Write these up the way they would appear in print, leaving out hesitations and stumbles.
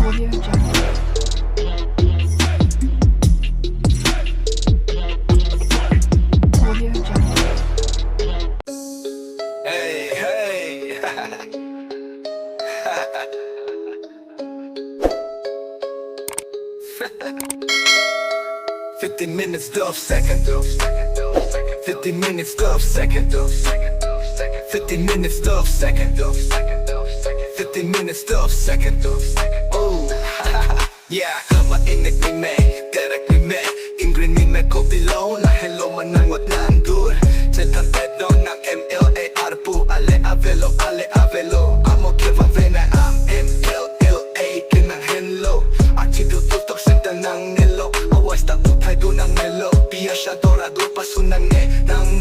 Audio Jungle. Audio Jungle. Hey, hey. 50 minutes, 12 seconds. 50 minutes, 12 seconds. 50 minutes, 12 seconds. 50 minutes, 12 seconds. Oh, yeah. Mainit ni May, direct ni May. Ingrid ni May ko below. Na hello man ang wag na ang good. Chetan pedo ng MLA Arpu. Ale avelo, ale avelo. Amo Kevin Vena ang MLLA. Kinang hello. Archito tutok senta ng nelo. Awas ta utay do ng nelo. Pia siya dorado paso ng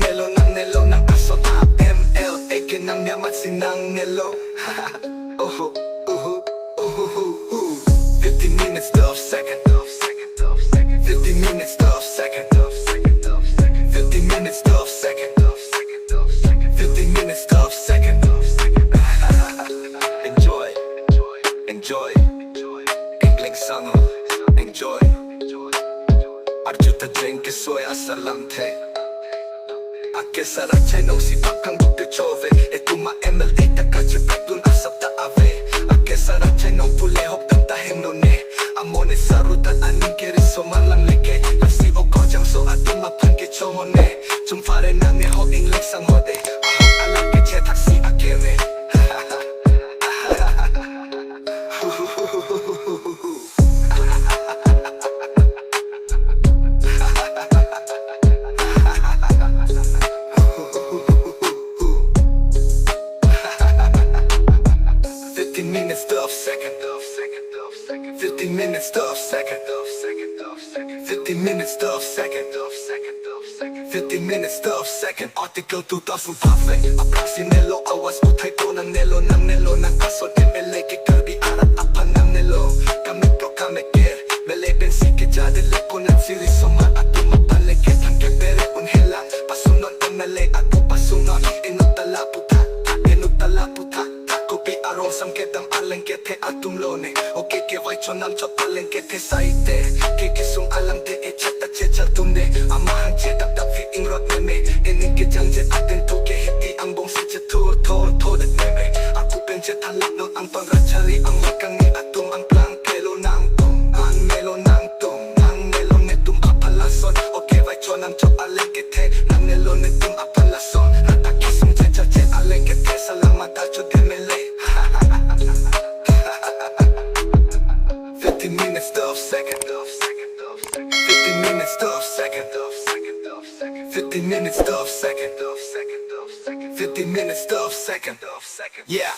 nelo ng nelo. Ng aso ta MLA. Kinang niyamat sinang nelo. Oh, 50 minutes, 12 seconds. 50 minutes, 12 seconds. 50 minutes, 12 seconds. 50 minutes, 12 seconds. Enjoy, enjoy. Engling sang, enjoy. Arjuta drink soy asalante. Ake sarachay nung si bakang bukte chove. Etuma MLA takachip dun asap ta ave. Ake sarachay nung pulehop tang tahem no ne. Amone sarutan aning kiri so malang leke. Kasi o kojang so atuma panke chomone. Jumfare na ne ho ingling sang hode. Ahang alam ke che taksi akeme. Minutes, 12 seconds. 50 minutes, 12 seconds. 50 minutes, 12 seconds. 50 minutes, 12 seconds. Article 2000 perfect. Approxinelo, awas utay ko ng nelo ng aso. MLA ke kalbi arat apa ng nelo. Kami ko kami ker. Mele bensi ke jade lepo ng siri soma at tumapale ke tangke pere unhela. Pasunod MLA at pasunod. Inutala puta. Kopi arong sam kedam alang kete atumlone. Oke ke vai chonam chot alang kete saite. Ke kisung alam te e chata checha tunde. Amahang che tap tap fi ingrot meme. Ening ke jang je aten to ke hiti ang bong si che to dat meme. Aku pen che talak no ang pangrachari ang wakang ni atum ang plang kelo nang tong. Ang melo nang tong. Ang melo netum apalason. Oke vai chonam chot alang kete. Nang melo netum apalason. Rata kisung checha che alang kete. Salamat acho demele. 50 minutes, 12 seconds. 50 minutes, 12 seconds. 50 minutes, 12 seconds. 50 minutes, 12 seconds. Yeah.